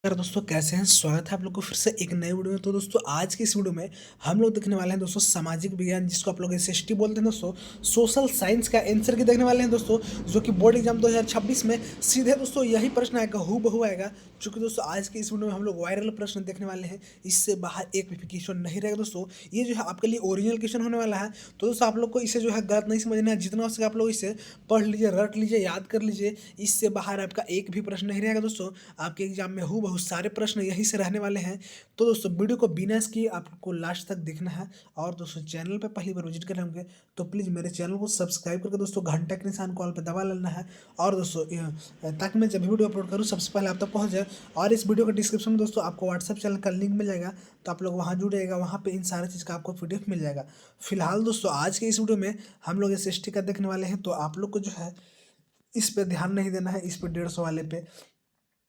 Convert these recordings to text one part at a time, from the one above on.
यार दोस्तों कैसे हैं। स्वागत है आप लोग को फिर से एक नए वीडियो में। तो दोस्तों आज की इस वीडियो में हम लोग देखने वाले हैं दोस्तों सामाजिक विज्ञान, जिसको आप लोग एसएसटी बोलते हैं दोस्तों। सोशल साइंस का आंसर की देखने वाले हैं दोस्तों, जो कि बोर्ड एग्जाम 2026 में सीधे दोस्तों यही प्रश्न आएगा, हु बहू आएगा। चूंकि दोस्तों आज के इस वीडियो में हम लोग वायरल प्रश्न देखने वाले हैं, इससे बाहर एक भी क्वेश्चन नहीं रहेगा दोस्तों। ये जो है आपके लिए ओरिजिनल क्वेश्चन होने वाला है। तो दोस्तों आप लोग को इसे जो है गलत नहीं समझना है, जितना हो सके आप लोग इसे पढ़ लीजिए, रट लीजिए, याद कर लीजिए। इससे बाहर आपका एक भी प्रश्न नहीं रहेगा दोस्तों। आपके एग्जाम में हु बहुत सारे प्रश्न यहीं से रहने वाले हैं। तो दोस्तों वीडियो को बिना किए आपको लास्ट तक देखना है। और दोस्तों चैनल पे पहली बार विजिट कर रहे होंगे तो प्लीज़ मेरे चैनल को सब्सक्राइब करके दोस्तों घंटा के निशान कॉल पे दबा लेना है। और दोस्तों ताकि मैं जब भी वीडियो अपलोड करूँ सबसे पहले आप तक पहुँच जाए। और इस वीडियो के डिस्क्रिप्शन में दोस्तों आपको व्हाट्सएप चैनल का लिंक मिल जाएगा, तो आप लोग वहाँ जुड़ेगा, वहाँ पे इन सारे चीज़ का आपको PDF मिल जाएगा। फिलहाल दोस्तों आज के इस वीडियो में हम लोग SST का देखने वाले हैं, तो आप लोग को जो है इस पे ध्यान नहीं देना है। इस पे 150 वाले पे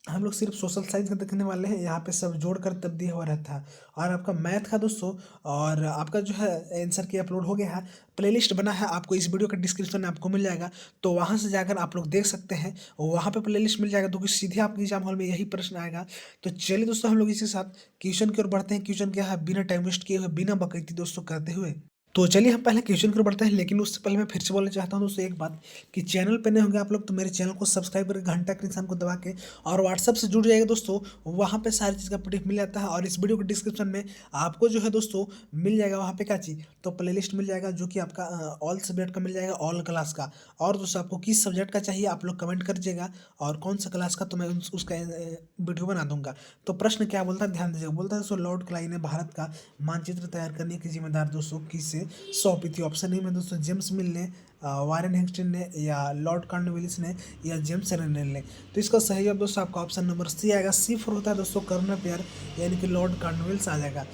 हम लोग सिर्फ सोशल साइंस का देखने वाले हैं। यहाँ पे सब जोड़कर तब दिया हुआ रहता है। और आपका मैथ का दोस्तों, और आपका जो है आंसर की अपलोड हो गया है, प्लेलिस्ट बना है, आपको इस वीडियो के डिस्क्रिप्शन में आपको मिल जाएगा। तो वहाँ से जाकर आप लोग देख सकते हैं, वहाँ पे प्लेलिस्ट मिल जाएगा, तो कि सीधे आपके एग्जाम हॉल में यही प्रश्न आएगा। तो चलिए दोस्तों हम लोग इसी के साथ क्वेश्चन की ओर बढ़ते हैं। क्वेश्चन क्या है, बिना टाइम वेस्ट किए हुए, बिना बकैती दोस्तों करते हुए। तो चलिए हम पहले क्वेश्चन की ओर बढ़ते हैं, लेकिन उससे पहले मैं फिर से बोलना चाहता हूँ दोस्तों एक बात, कि चैनल पे नए होंगे आप लोग तो मेरे चैनल को सब्सक्राइब करके घंटा के निशान को दबा के और व्हाट्सअप से जुड़ जाएगा दोस्तों। वहाँ पे सारी चीज़ का PDF मिल जाता है। और इस वीडियो के डिस्क्रिप्शन में आपको जो है दोस्तों मिल जाएगा वहाँ पे क्या चीज़, तो प्लेलिस्ट मिल जाएगा, जो कि आपका ऑल सब्जेक्ट का मिल जाएगा, ऑल क्लास का। और दोस्तों आपको किस सब्जेक्ट का चाहिए आप लोग कमेंट कर दीजिएगा, और कौन सा क्लास का, तो मैं उसका वीडियो बना दूंगा। तो प्रश्न क्या बोलता है ध्यान दीजिएगा। बोलता है दोस्तों, लॉर्ड क्लाई ने भारत का मानचित्र तैयार करने की जिम्मेदार दोस्तों किसे सौंपी थी। ऑप्शन ए में दोस्तों जेम्स मिल ने, वारेन हेस्टिंग ने, या लॉर्ड कॉर्नवालिस ने, या जेम्स रेनेल ने। तो इसका सही जवाब दोस्तों आपका ऑप्शन नंबर सी आएगा। सी फॉर होता है दोस्तों करुणा पेयर, यानी कि लॉर्ड कॉर्नवालिस आ जाएगा।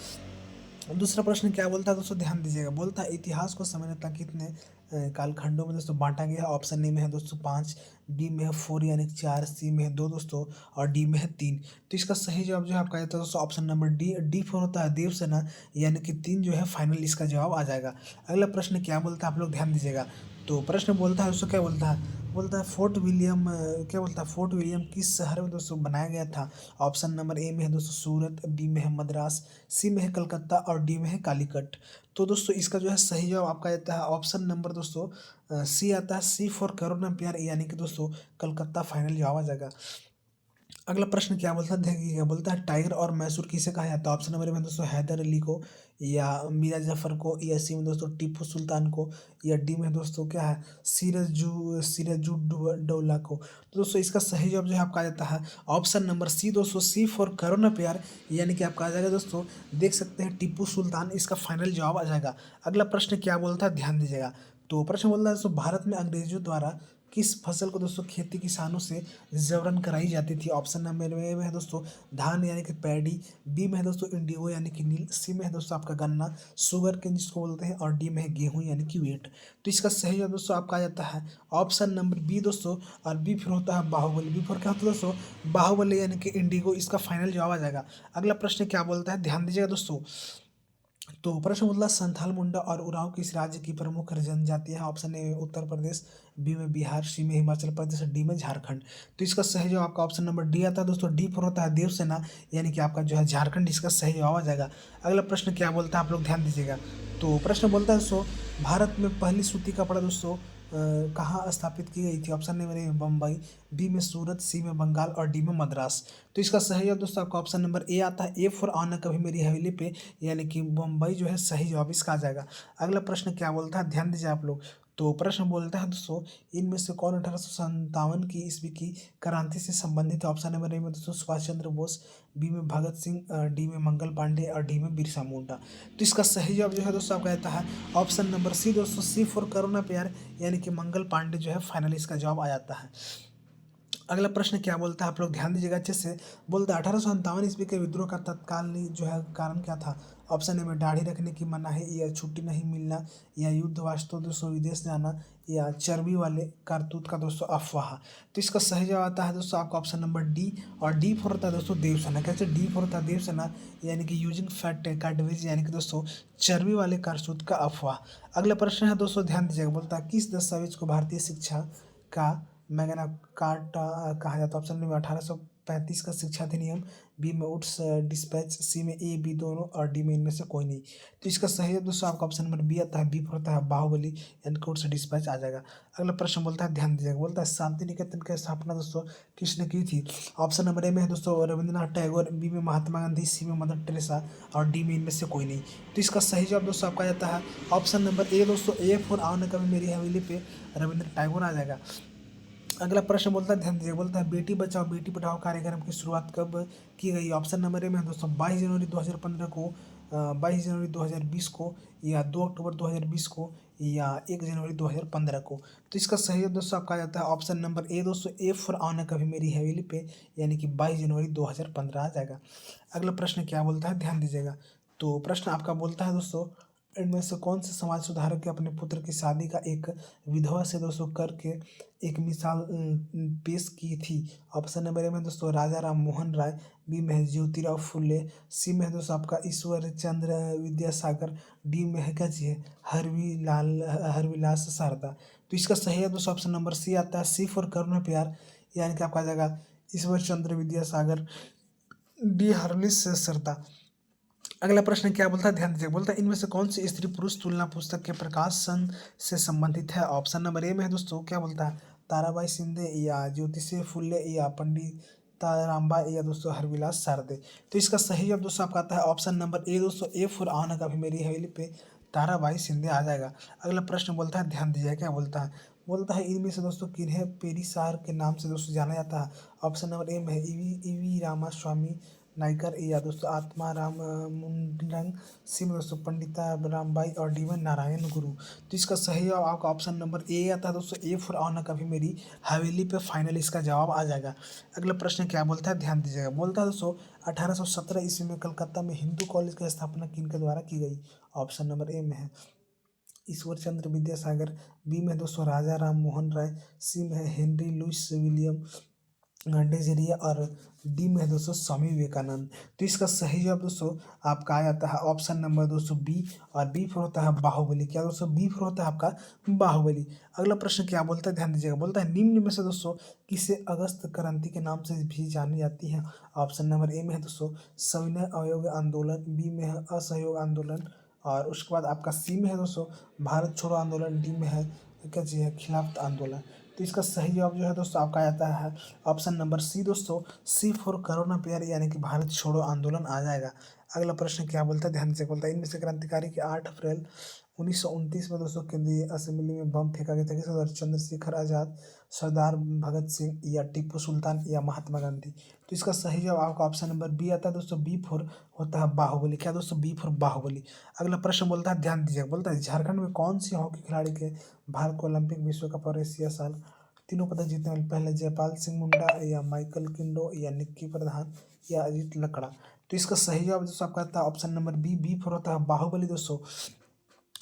दूसरा प्रश्न क्या बोलता है दोस्तों ध्यान दीजिएगा। बोलता है इतिहास को समझना कितने कालखंडों में दोस्तों बांटा गया है। ऑप्शन ए में है दोस्तों 5, बी में है 4 यानी कि 4, सी में है 2 दोस्तों, और डी में है 3। तो इसका सही जवाब जो है आपका आता है दोस्तों option number D. D four होता है देवसेना, यानी कि 3 जो है फाइनल इसका जवाब आ जाएगा। अगला प्रश्न क्या बोलता है आप लोग ध्यान दीजिएगा। तो प्रश्न बोलता है दोस्तों क्या बोलता है, बोलता है फोर्ट विलियम, क्या बोलता है, फोर्ट विलियम किस शहर में दोस्तों बनाया गया था। ऑप्शन नंबर ए में है दोस्तों सूरत, बी में है मद्रास, सी में है कलकत्ता, और डी में है कालीकट। तो दोस्तों इसका जो है सही जवाब आपका आता है ऑप्शन नंबर दोस्तों सी आता है। सी फॉर करुणा प्यार, यानी कि दोस्तों कलकत्ता फाइनल जवाब आ जाएगा। अगला प्रश्न क्या बोलता है देखिएगा। बोलता है टाइगर और मैसूर किसे कहा जाता है। ऑप्शन नंबर में दोस्तों हैदर अली को, या मीरा जफर को, या सी में दोस्तों टीपू सुल्तान को, या डी में दोस्तों क्या है सिराजुद्दौला को। तो दोस्तों इसका सही जवाब जो है आपका आ जाता है ऑप्शन नंबर सी दोस्तों। सी फॉर करुणा प्यार, यानी कि आपका आ जाएगा दोस्तों, देख सकते हैं टीपू सुल्तान इसका फाइनल जवाब आ जाएगा। अगला प्रश्न क्या बोलता है ध्यान दीजिएगा। तो प्रश्न बोलता है दोस्तों, भारत में अंग्रेजों द्वारा किस फसल को दोस्तों खेती किसानों से जबरन कराई जाती थी। ऑप्शन नंबर ए में है दोस्तों धान, यानी कि पैडी, बी में है दोस्तों इंडिगो यानी कि नील, सी में है दोस्तों आपका गन्ना शुगर केन जिसको बोलते हैं, और डी में है गेहूं यानी कि वेट। तो इसका सही जवाब दोस्तों आपका आ जाता है ऑप्शन नंबर बी दोस्तों। और बी फिर होता है बाहुबली। बी फिर क्या होता है दोस्तों, बाहुबली यानी कि इंडिगो, इसका फाइनल जवाब आ जाएगा। अगला प्रश्न क्या बोलता है ध्यान दीजिएगा दोस्तों। तो प्रश्न बोला संथाल, मुंडा और उरांव किस राज्य की प्रमुख जनजाति है। ऑप्शन ए में उत्तर प्रदेश, बी में बिहार, सी में हिमाचल प्रदेश, डी में झारखंड। तो इसका सही जवाब आपका ऑप्शन नंबर डी आता है दोस्तों। डी पर होता है देवसेना, यानी कि आपका जो है झारखंड, इसका सही जवाब आ जाएगा। अगला प्रश्न क्या बोलता है आप लोग ध्यान दीजिएगा। तो प्रश्न बोलता है दोस्तों, भारत में पहली सूती कपड़ा दोस्तों कहाँ स्थापित की गई थी। ऑप्शन नंबर ए में बम्बई, बी में सूरत, सी में बंगाल, और डी में मद्रास। तो इसका सही जवाब दोस्तों आपका ऑप्शन नंबर ए आता है। ए फॉर आना कभी मेरी हवेली पे, यानी कि मुंबई जो है सही जवाब इसका आ जाएगा। अगला प्रश्न क्या बोलता है ध्यान दीजिए आप लोग। तो प्रश्न बोलता है दोस्तों, इनमें से कौन 1857 की ईस्वी की क्रांति से संबंधित है। ऑप्शन नंबर ए में दोस्तों सुभाष चंद्र बोस, बी में भगत सिंह, डी में मंगल पांडे, और डी में बिरसा मुंडा। तो इसका सही जवाब जो है दोस्तों आपका रहता है ऑप्शन नंबर सी दोस्तों। सी फॉर करुणा प्यार, यानी कि मंगल पांडे जो है फाइनल इसका जवाब आ जाता है। अगला प्रश्न क्या बोलता है आप लोग ध्यान दीजिएगा अच्छे से। बोलता है 1857 ईस्वी के विद्रोह का तत्कालीन जो है कारण क्या था। ऑप्शन ए में दाढ़ी रखने की मनाही, या छुट्टी नहीं मिलना, या युद्ध वास्तव दोस्तों विदेश जाना, या चर्बी वाले कारतूत का दोस्तों अफवाह। तो इसका सही जवाब आता है दोस्तों आपका ऑप्शन नंबर डी। और डी फोर होता है दोस्तों देवसेना। कैसे डी फोर होता है देवसेना, यानी कि यूजिंग फैट कार्टिलेज, यानी कि दोस्तों चर्बी वाले कारतूत का अफवाह। अगला प्रश्न है दोस्तों ध्यान दीजिएगा। बोलता है किस दस्तावेज को भारतीय शिक्षा का मैग्ना कार्टा कहा जाता है। ऑप्शन नंबर 1800 35 का शिक्षा अधिनियम, बी में उड्स डिस्पैच, सी में ए बी दोनों और डी में इनमें से कोई नहीं। तो इसका सही है दोस्तों आपका ऑप्शन नंबर बी आता है, बी होता है बाहुबली, यानी कि उड्स डिस्पैच आ जाएगा। अगला प्रश्न बोलता है, ध्यान दीजिएगा, बोलता है शांति निकेतन की स्थापना दोस्तों किसने की थी? ऑप्शन नंबर ए में है दोस्तों रविंद्रनाथ टैगोर, बी में महात्मा गांधी, सी में मदर टेरेसा और डी में इनमें से कोई नहीं। तो इसका सही जवाब दोस्तों आपका जाता है ऑप्शन नंबर ए दोस्तों, ए फॉर आओ न कभी मेरी हवेली पे रविंद्र टैगोर आ जाएगा। अगला प्रश्न बोलता है, ध्यान दीजिए, बोलता है बेटी बचाओ बेटी पढ़ाओ कार्यक्रम की शुरुआत कब की गई? ऑप्शन नंबर ए में है दोस्तों 22 जनवरी 2015 को, 22 जनवरी 2020 को, या 2 अक्टूबर 2020 को, या 1 जनवरी 2015 को। तो इसका सही है दोस्तों आपका आ जाता है ऑप्शन नंबर ए दोस्तों, ए फॉर आना कभी मेरी हवेली पे, यानी कि 22 जनवरी 2015 आ जाएगा। अगला प्रश्न क्या बोलता है, ध्यान दीजिएगा। तो प्रश्न आपका बोलता है दोस्तों, इनमें से कौन से समाज सुधारक के अपने पुत्र की शादी का एक विधवा से दोस्तों करके एक मिसाल पेश की थी? ऑप्शन नंबर ए में दोस्तों राजा राम मोहन राय, बी में है ज्योतिराव फुले, सी में है दोस्तों आपका ईश्वर चंद्र विद्यासागर, डी में है क्या जी है हरविलास शारदा। तो इसका सही है दोस्तों ऑप्शन नंबर सी आता है, सी फॉर करुणा प्यार, यानी कि आपका आ जाएगा ईश्वर चंद्र विद्यासागर, डी हरविलास शारदा। अगला प्रश्न क्या बोलता है, ध्यान दीजिए, बोलता है इनमें से कौन सी स्त्री पुरुष तुलना पुस्तक के प्रकाशन से संबंधित है? ऑप्शन नंबर ए में है दोस्तों, क्या बोलता है ताराबाई शिंदे, या ज्योतिषी फुले, या पंडित रामबाई, या दोस्तों हरविलास शारदे। तो इसका सही जवाब दोस्तों आपका आता है ऑप्शन नंबर ए दोस्तों, ए फॉर आना कभी मेरी हवेली पे ताराबाई शिंदे आ जाएगा। अगला प्रश्न बोलता है, ध्यान दीजिए क्या बोलता है, बोलता है इनमें से दोस्तों किन्हें पेरिसार के नाम से दोस्तों जाना जाता है? ऑप्शन नंबर ए में है ईवी रामास्वामी नायकर, या दोस्तों आत्मा राम मुंडरंग, सी में दोस्तों पंडिता रामबाई और डी में नारायण गुरु। तो इसका सही जवाब आपका ऑप्शन नंबर ए आता है दोस्तों, ए फॉर आना कभी मेरी हवेली पे फाइनल इसका जवाब आ जाएगा। अगला प्रश्न क्या बोलता है, ध्यान दीजिएगा, बोलता है दोस्तों 1817 ईस्वी में कलकत्ता में हिंदू कॉलेज की स्थापना किनके द्वारा की गई? ऑप्शन नंबर ए में है ईश्वर चंद्र विद्यासागर, बी में दोस्तों राजा राम मोहन राय, सी में है हेनरी लुइस विलियम डेजरिया और डी में है दोस्तों स्वामी विवेकानंद। तो इसका सही जवाब दोस्तों आपका आ जाता है ऑप्शन नंबर दोस्तों बी, और बी फिर होता है बाहुबली। क्या दोस्तों, बी फिर होता है आपका बाहुबली। अगला प्रश्न क्या बोलता है, ध्यान दीजिएगा, बोलता है निम्न में से दोस्तों किसे अगस्त क्रांति के नाम से भी जानी जाती है? ऑप्शन नंबर ए में है दोस्तों सविनय अवयोग आंदोलन, बी में है असहयोग आंदोलन, और उसके बाद आपका सी में है दोस्तों भारत छोड़ो आंदोलन, डी में है क्या जी है खिलाफत आंदोलन। तो इसका सही जवाब जो है दोस्तों आपका आता है ऑप्शन नंबर सी दोस्तों, सी फॉर करोना पेयर, यानी कि भारत छोड़ो आंदोलन आ जाएगा। अगला प्रश्न क्या बोलता है, ध्यान से बोलता है इनमें से क्रांतिकारी के 8 अप्रैल 1929 में दोस्तों केंद्रीय असेंबली में बम फेंका गया था? किस सरदार चंद्रशेखर आजाद, सरदार भगत सिंह, या टीपू सुल्तान, या महात्मा गांधी। तो इसका सही जवाब आपका ऑप्शन नंबर बी आता है दोस्तों, बी फॉर होता है बाहुबली। क्या दोस्तों, बी फॉर बाहुबली। अगला प्रश्न बोलता है, ध्यान दीजिएगा, बोलता है झारखंड में कौन सी हॉकी खिलाड़ी के भारत को ओलंपिक विश्व कप और एशिया साल तीनों पदक जीतने वाले पहले जयपाल सिंह मुंडा, या माइकल किंडो, या निक्की प्रधान, या अजीत लकड़ा। तो इसका सही जवाब दोस्तों आपका आता है option number B, B for होता है बाहुबली दोस्तों।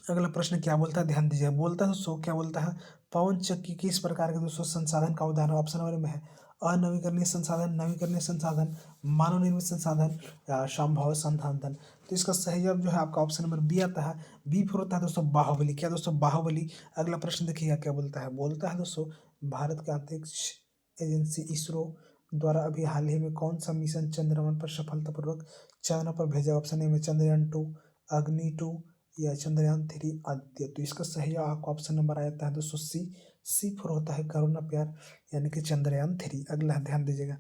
अगला प्रश्न क्या बोलता है, ध्यान दीजिए, बोलता है दोस्तों क्या बोलता है पवन चक्की किस प्रकार के दोस्तों संसाधन का उदाहरण? ऑप्शन नंबर में है अनवीकरणीय संसाधन, नवीकरणीय संसाधन, मानव निर्मित संसाधन, या संभव संसाधन। तो इसका सही जवाब जो है आपका ऑप्शन नंबर बी आता है, बी फिर होता है दोस्तों बाहुबली। क्या दोस्तों, बाहुबली। अगला प्रश्न देखिएगा क्या बोलता है दोस्तों भारत के अंतरिक्ष एजेंसी इसरो द्वारा अभी हाल ही में कौन सा मिशन चंद्रमा पर सफलतापूर्वक चंद्रमा पर भेजा? ऑप्शन ए में चंद्रयान 2, अग्नि 2, या चंद्रयान 3 आदित्य। तो इसका सही जवाब आपका ऑप्शन नंबर आ जाता है दोस्तों सी, सी फॉर होता है करुणा प्यार, यानी कि चंद्रयान 3। अगला ध्यान दीजिएगा,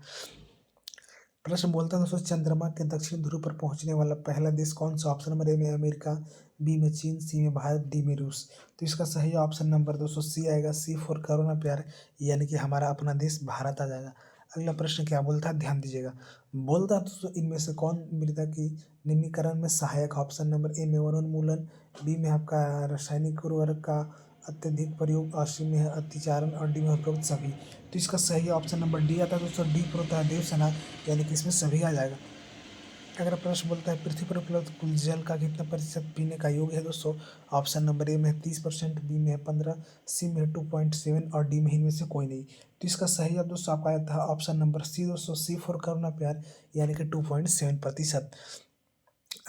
प्रश्न बोलता है दोस्तों चंद्रमा के दक्षिण ध्रुव पर पहुंचने वाला पहला देश कौन सा? ऑप्शन नंबर ए में अमेरिका, बी में चीन, सी में भारत, डी में रूस। तो इसका सही ऑप्शन नंबर दोस्तों सी आएगा, सी फॉर करुणा प्यार, यानी कि हमारा अपना देश भारत आ जाएगा। अगला प्रश्न क्या बोलता है, ध्यान दीजिएगा, बोलता है दोस्तों इनमें से कौन मृदा की निम्नीकरण में सहायक? ऑप्शन नंबर ए में वनोन्मूलन, बी में आपका रासायनिक उर्वरक का अत्यधिक प्रयोग, और सी में है अतिचारण, और डी में उपरोक्त सभी। तो इसका सही ऑप्शन नंबर डी आता है दोस्तों, डी पर होता है देवसेना, यानी कि इसमें सभी आ जाएगा। अगर प्रश्न बोलता है पृथ्वी पर उपलब्ध कुल जल का कितना प्रतिशत पीने का योग्य है दोस्तों? ऑप्शन नंबर ए में है 30%, बी में है 15, सी में है 2.7, और डी में इनमें से कोई नहीं। तो इसका सही जवाब दोस्तों आपका आया था ऑप्शन नंबर सी दोस्तों, सी फॉर करुणा प्यार, यानी कि 2.7%।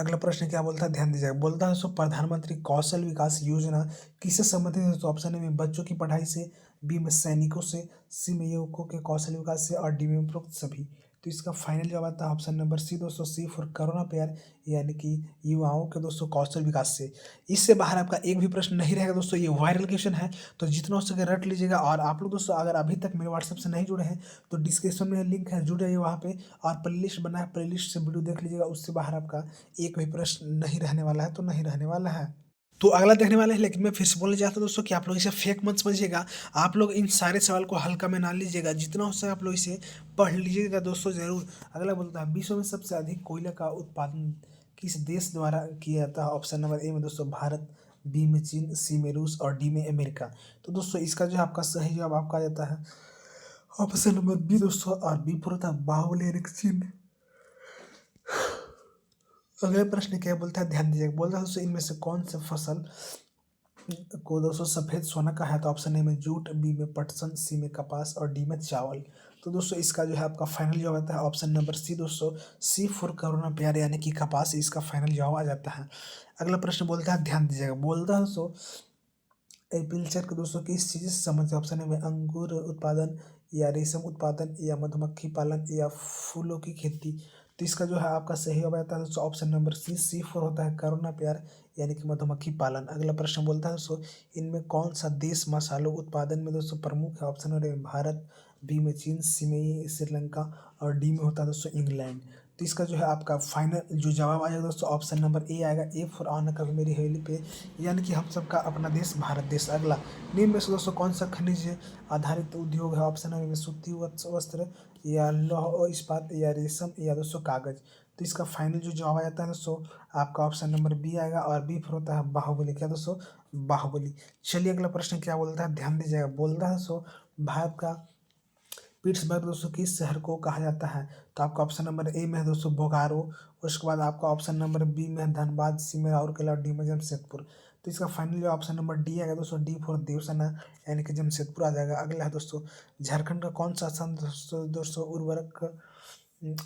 अगला प्रश्न क्या बोलता है, ध्यान दीजिएगा, बोलता है दोस्तों प्रधानमंत्री कौशल विकास योजना किससे संबंधित है? दोस्तों ऑप्शन ए में बच्चों की पढ़ाई से, बी में सैनिकों से, सी में युवकों के कौशल विकास से, और डी में उपरोक्त सभी। तो तो इसका फाइनल जवाब आता है ऑप्शन नंबर सी दोस्तों, सी फॉर करुणा प्यार, यानी कि युवाओं के दोस्तों कौशल विकास से। इससे बाहर आपका एक भी प्रश्न नहीं रहेगा दोस्तों, ये वायरल क्वेश्चन है, तो जितना हो सके रट लीजिएगा। और आप लोग दोस्तों अगर अभी तक मेरे व्हाट्सएप से नहीं जुड़े हैं तो डिस्क्रिप्शन में लिंक है, जुड़ जाइए वहाँ पे, और प्लेलिस्ट बना है, प्लेलिस्ट से वीडियो देख लीजिएगा। उससे बाहर आपका एक भी प्रश्न नहीं रहने वाला है, तो नहीं रहने वाला है। तो अगला देखने वाले हैं, लेकिन मैं फिर से बोलना चाहता हूँ दोस्तों कि आप लोग इसे फेक मत समझिएगा। आप लोग इन सारे सवाल को हल्का में ना लीजिएगा, जितना हो सके आप लोग इसे पढ़ लीजिएगा दोस्तों ज़रूर। अगला बोलता है विश्व में सबसे अधिक कोयला का उत्पादन किस देश द्वारा किया जाता है? ऑप्शन नंबर ए में दोस्तों भारत, बी में चीन, सी में रूस और डी में अमेरिका। तो दोस्तों इसका जो है आपका सही जवाब आपका आ जाता है ऑप्शन नंबर बी दोस्तों, और बी पूरा था बाहुबली यानी कि चीन। अगला प्रश्न क्या बोलता है, ध्यान दीजिएगा। बोलता है दोस्तों इनमें से कौन सा फसल को दोस्तों सफेद सोना का है? तो ऑप्शन ए में जूट, बी में पटसन, सी में कपास और डी में चावल। तो दोस्तों इसका जो है आपका फाइनल जवाब आता है ऑप्शन नंबर सी दोस्तों, सी फॉर करुणा प्यार, यानी कि कपास, इसका फाइनल जवाब आ जाता है। अगला प्रश्न बोलता है, ध्यान दीजिएगा। बोलता है दोस्तों एपीकल्चर को दोस्तों किस चीज़ से संबंधित है? ऑप्शन ए में अंगूर उत्पादन, या रेशम उत्पादन, या मधुमक्खी पालन, या फूलों की खेती। तो इसका जो है आपका सही जवाब आता है दोस्तों option number C, C for होता है करुणा प्यार, यानी कि मधुमक्खी पालन। अगला प्रश्न बोलता है दोस्तों इनमें कौन सा देश मसालों उत्पादन में दोस्तों प्रमुख है? Option number A Bharat, B में चीन, सी में श्रीलंका और डी में होता है दोस्तों इंग्लैंड। तो इसका जो है आपका फाइनल जो जवाब आएगा दोस्तों ऑप्शन नंबर ए आएगा, ए फॉर आना कभी मेरी हवेली पे, यानी कि हम सबका अपना देश भारत देश। अगला, निम्न में से दोस्तों कौन सा खनिज आधारित उद्योग है? ऑप्शन नंबर में सूती वस्त्र, या लौह और इस्पात, या रेशम, या दोस्तों कागज। तो इसका फाइनल जो जवाब आ जाता है दोस्तों आपका ऑप्शन नंबर बी आएगा, और बी फिर होता है बाहुबली। क्या दोस्तों? बाहुबली। चलिए अगला प्रश्न क्या बोलता है, ध्यान दीजिएगा। बोलता है दोस्तों भारत का पिट्सबर्ग दोस्तों किस शहर को कहा जाता है? तो आपका ऑप्शन नंबर ए में है दोस्तों बोकारो, उसके बाद आपका ऑप्शन नंबर बी में है धनबाद, सी में राउरकेला और डी में जमशेदपुर। तो इसका फाइनल जो ऑप्शन नंबर डी आएगा दोस्तों, डी फॉर देवसेना, यानी कि जमशेदपुर आ जाएगा। अगला है दोस्तों झारखंड का कौन सा स्थान दोस्तों उर्वरक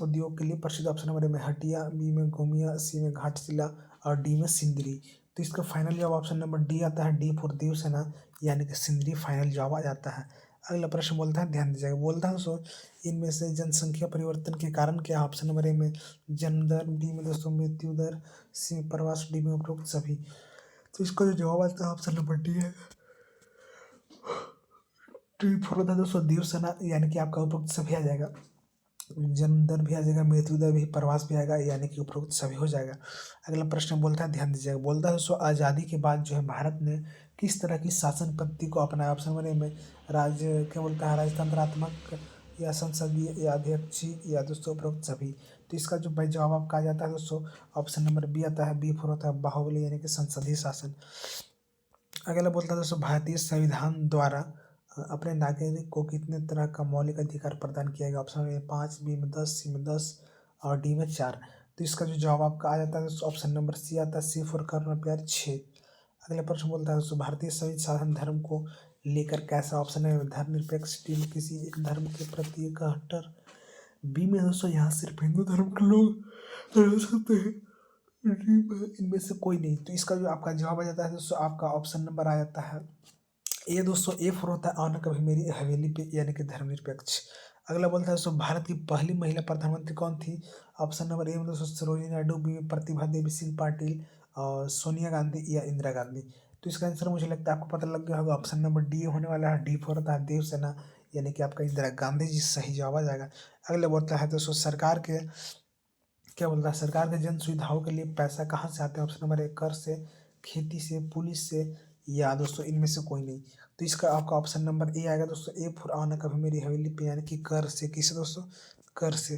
उद्योग के लिए प्रसिद्ध? ऑप्शन नंबर ए में हटिया, बी में गोमिया, सी में घाटशिला और डी में सिंदरी। तो इसका फाइनल जवाब ऑप्शन नंबर डी आता है, डी फॉर देवसेना, यानी कि सिंदरी फाइनल जवाब आ जाता है। अगला प्रश्न बोलता है, ध्यान दीजिएगा। बोलता है दोस्तों इनमें से जनसंख्या परिवर्तन के कारण क्या? ऑप्शन नंबर ए में जन्म दर, बी में दोस्तों मृत्यु दर, सी में प्रवास, डी में उपरोक्त सभी। तो इसका जो जवाब आता है ऑप्शन नंबर डी है, डी फॉर होता है दोस्तों देवसेना, यानी कि आपका उपरोक्त सभी आ जाएगा। जन्म दर भी आ जाएगा, मृत्यु दर भी, प्रवास भी आएगा, यानी कि उपरोक्त सभी हो जाएगा। अगला प्रश्न बोलता है, ध्यान दीजिएगा। बोलता है दोस्तों आज़ादी के बाद जो है भारत ने किस तरह की शासन पद्धति को अपनाया? ऑप्शन नंबर ए में राज्य क्या बोलता है राजतंत्रात्मक, या संसदीय, या अध्यक्षीय, या दोस्तों उपरोक्त सभी। तो इसका जो भाई जवाब आपका आ जाता है दोस्तों ऑप्शन नंबर बी आता है, बी फॉर होता है बाहुबली, यानी कि संसदीय शासन। अगला बोलता है दोस्तों भारतीय संविधान द्वारा अपने नागरिक को कितने तरह का मौलिक अधिकार प्रदान किया गया? ऑप्शन में 5, बी में 10, सी में 10 और डी में 4। तो इसका जो जवाब आपका आ जाता है दोस्तों ऑप्शन नंबर सी आता है, सी फॉर करुणा प्यार 6। अगला प्रश्न बोलता है दोस्तों भारतीय संविधान शासन धर्म को लेकर कैसा? ऑप्शन है धर्मनिरपेक्ष, डी में किसी एक धर्म के प्रति कट्टर, बी में दोस्तों यहाँ सिर्फ हिंदू धर्म के लोग रह सकते हैं, डी में इनमें से कोई नहीं। तो इसका जो आपका जवाब आ जाता है दोस्तों आपका ऑप्शन नंबर आ जाता है ये दोस्तों, ए फॉर होता है आना कभी मेरी हवेली पे, यानी कि धर्मनिरपेक्ष। अगला बोलता है दोस्तों भारत की पहली महिला प्रधानमंत्री कौन थी? ऑप्शन नंबर ए में दोस्तों सरोजिनी नायडू, बी में प्रतिभा देवी सिंह पाटिल और सोनिया गांधी, या इंदिरा गांधी। तो इसका आंसर मुझे लगता है आपको पता लग गया होगा, ऑप्शन नंबर डी होने वाला है, डी फॉर होता है देवसेना, यानी कि आपका इंदिरा गांधी जी सही जवाब आ जाएगा। अगला बोलता है दोस्तों सरकार के क्या बोलता है सरकार के जन सुविधाओं के लिए पैसा कहाँ से आता है? ऑप्शन नंबर ए कर से, खेती से, पुलिस से, या दोस्तों इनमें से कोई नहीं। तो इसका आपका ऑप्शन नंबर ए आएगा दोस्तों, ए फॉर आना कभी मेरी हवेली पे, यानी कि कर से। किसे दोस्तों? कर से।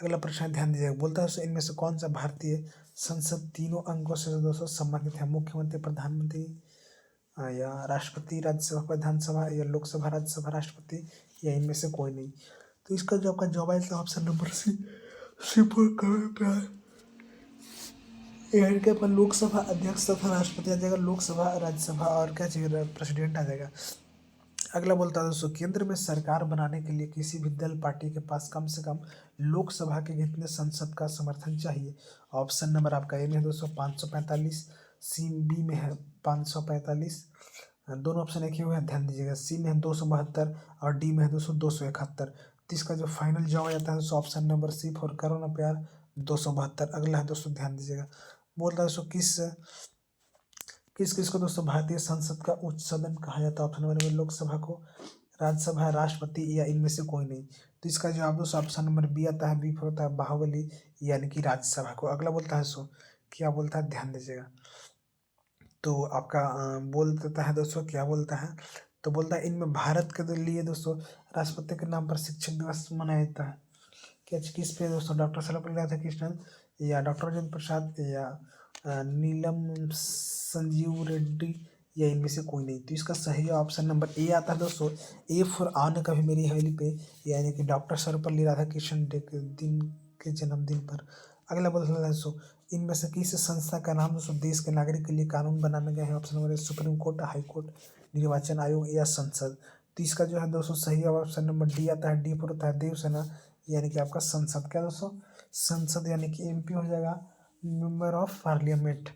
अगला प्रश्न ध्यान दीजिएगा। बोलता है दोस्तों इनमें से कौन सा भारतीय संसद तीनों अंगों से दोस्तों सम्मानित है? मुख्यमंत्री, प्रधानमंत्री, या राष्ट्रपति, राज्यसभा, विधानसभा, या लोकसभा, राज्यसभा, राष्ट्रपति, या इनमें से कोई नहीं। तो इसका जो आपका जवाब आएगा option number C, C for करुणा, यानी कि अपन लोकसभा अध्यक्ष तथा राष्ट्रपति आ जाएगा, लोकसभा, राज्यसभा और क्या चाहिए प्रेसिडेंट आ जाएगा। अगला बोलता है दोस्तों केंद्र में सरकार बनाने के लिए किसी भी दल पार्टी के पास कम से कम लोकसभा के कितने संसद का समर्थन चाहिए? ऑप्शन नंबर आपका ए में है दोस्तों 545, सी बी में है 545, दोनों ऑप्शन एक ही हुए हैं, ध्यान दीजिएगा। सी में है 272 और डी में है दोस्तों 271। तो इसका जो फाइनल जवाब आता है दोस्तों ऑप्शन नंबर सी फॉर करो ना प्यार 272। अगला है दोस्तों, ध्यान दीजिएगा, बोलता है दोस्तों किस किस को दोस्तों भारतीय संसद का उच्च सदन कहा जाता है। ऑप्शन नंबर में लोकसभा को, राज्यसभा, राष्ट्रपति या इनमें से कोई नहीं। तो इसका जवाब दोस्तों ऑप्शन नंबर बी आता है, बी पर होता है बाहुबली यानी कि राज्यसभा को। अगला बोलता है सो क्या बोलता है, ध्यान दीजिएगा। तो आपका बोल देता है दोस्तों, क्या बोलता है, तो बोलता है इनमें भारत के लिए दोस्तों राष्ट्रपति के नाम पर शिक्षक दिवस मनाया जाता है। क्या किस पे दोस्तों, डॉक्टर सर्वपल्ली राधाकृष्णन या डॉक्टर राजेंद्र प्रसाद या नीलम संजीव रेड्डी या इनमें से कोई नहीं। तो इसका सही ऑप्शन नंबर ए आता है दोस्तों, ए फॉर आने कभी मेरी हवेली पे, यानी कि डॉक्टर सर्वपल्ली राधाकृष्णन डे के दिन के जन्मदिन पर। अगला बोलता है दोस्तों इनमें से किस संस्था का नाम दोस्तों देश के नागरिक के लिए कानून बनाने गए हैं। Option number a supreme court, high court, निर्वाचन आयोग या संसद। तो इसका जो है दोस्तों सही ऑप्शन नंबर डी आता है, डी पर होता है देवसेना यानी कि आपका संसद। क्या दोस्तों, संसद यानी कि एमपी हो जाएगा, मेंबर ऑफ पार्लियामेंट।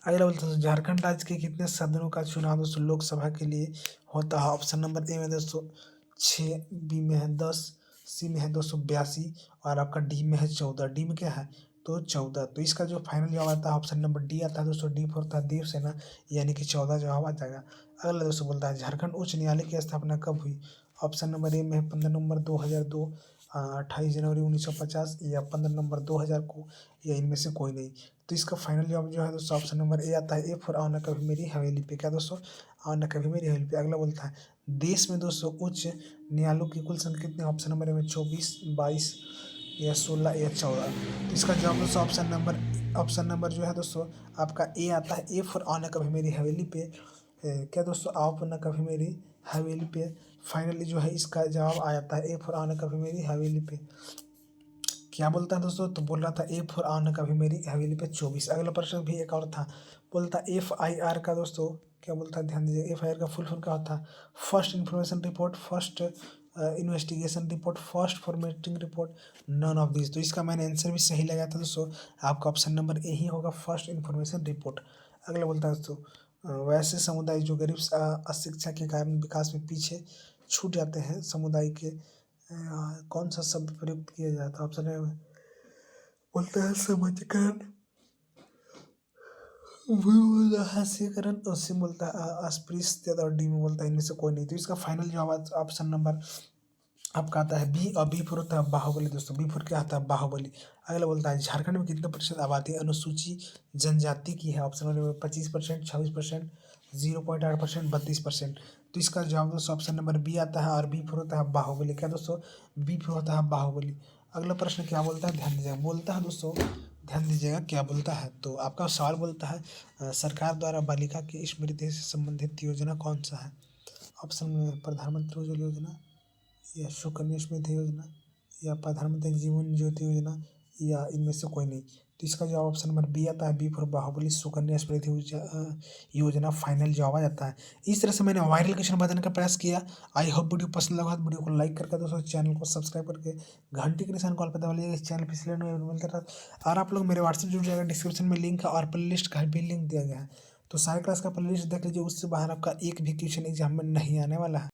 अगला बोलते हैं झारखंड राज्य के कितने सदनों का चुनाव दोस्तों लोकसभा के लिए होता है। ऑप्शन नंबर ए में दोस्तों 6, बी में है 10, सी में है 282 और आपका डी में है 14। डी में क्या है, तो 14। तो इसका जो फाइनल जवाब आता है ऑप्शन नंबर डी आता है दोस्तों, डी पर होता है देवसेना यानी कि 14 जवाब आ जाएगा। अगला दोस्तों बोलता है झारखंड उच्च न्यायालय की स्थापना कब हुई। ऑप्शन नंबर ए में है 15 नवंबर 2002, 28 जनवरी 1950 या 15 नवंबर 2000 को या इनमें से कोई नहीं। तो इसका फाइनल जवाब जो है दोस्तों ऑप्शन नंबर ए आता है, ए फॉर आओ ना कभी मेरी हवेली पे। क्या दोस्तों, आओ ना कभी मेरी हवेली पे। अगला बोलता है देश में दोस्तों उच्च न्यायालयों की कुल संख्या कितनी। ऑप्शन नंबर ए में 24, 22 या 16 या 14। तो इसका जवाब दोस्तों ऑप्शन नंबर जो है दोस्तों आपका ए आता है, ए फॉर आओ ना कभी मेरी हवेली पे। क्या दोस्तों, आओ ना कभी मेरी हवेली पे। फाइनली जो है इसका जवाब आ जाता है, ए फॉर आओ ना कभी मेरी हवेली पे। क्या बोलता है दोस्तों, तो बोल रहा था ए फॉर आना कभी मेरी हवेली पे 24। अगला प्रश्न भी एक और था, बोलता FIR का दोस्तों क्या बोलता है, ध्यान दीजिए। FIR का फुल फॉर्म क्या होता है, first information report, first investigation report, first formatting report, none of this. तो इसका मैंने आंसर भी सही लगाया था दोस्तों, आपका ऑप्शन नंबर ए ही होगा, फर्स्ट इन्फॉर्मेशन रिपोर्ट। अगला बोलता है दोस्तों वैसे समुदाय जो गरीब अशिक्षा के कारण विकास में पीछे छूट जाते हैं समुदाय के कौन सा शब्द प्रयुक्त किया जाता है। ऑप्शन ए में बोलता है समाजीकरण, हास्यकरण, उससे बोलता है अस्पृश्यता और डी में बोलता है इनमें से कोई नहीं। तो इसका फाइनल जवाब ऑप्शन नंबर आपका आता है बी, और बी फोर होता है बाहुबली दोस्तों, बी फोर क्या आता है, बाहुबली। अगला बोलता है झारखंड में कितने प्रतिशत आबादी अनुसूची जनजाति की है। Option number 25%, 26%, 0.8%, 32%। तो इसका जवाब दोस्तों ऑप्शन नंबर बी आता है, और बी फोर होता है बाहुबली। क्या दोस्तों, बी फोर होता है बाहुबली। अगला प्रश्न क्या बोलता है, ध्यान दीजिएगा, बोलता है दोस्तों ध्यान दीजिएगा क्या बोलता है। तो आपका सवाल बोलता है सरकार द्वारा बालिका की स्मृति से संबंधित योजना कौन सा है। ऑप्शन में प्रधानमंत्री उज्ज्वला योजना या सुकन्या समृद्धि योजना या प्रधानमंत्री जीवन ज्योति योजना या इनमें से कोई नहीं। तो इसका जवाब ऑप्शन नंबर बी आता है, बी फॉर बाहुबली सुकन्या समृद्धि योजना फाइनल जवाब आ जाता है। इस तरह से मैंने वायरल क्वेश्चन बताने का प्रयास किया। आई होप वीडियो पसंद लगा तो वीडियो को लाइक करके दोस्तों चैनल को सब्सक्राइब करके घंटी के निशान कॉल पर दबा लीजिएगा, इस चैनल पर इसलिए मिलता रहता। और आप लोग मेरे व्हाट्सएप जुड़ जाएगा, डिस्क्रिप्शन में लिंक है और प्ले लिस्ट का भी लिंक दिया गया है। तो सारे क्लास का प्ले लिस्ट देख लीजिए, उससे बाहर आपका एक भी क्वेश्चन एग्जाम में नहीं आने वाला है।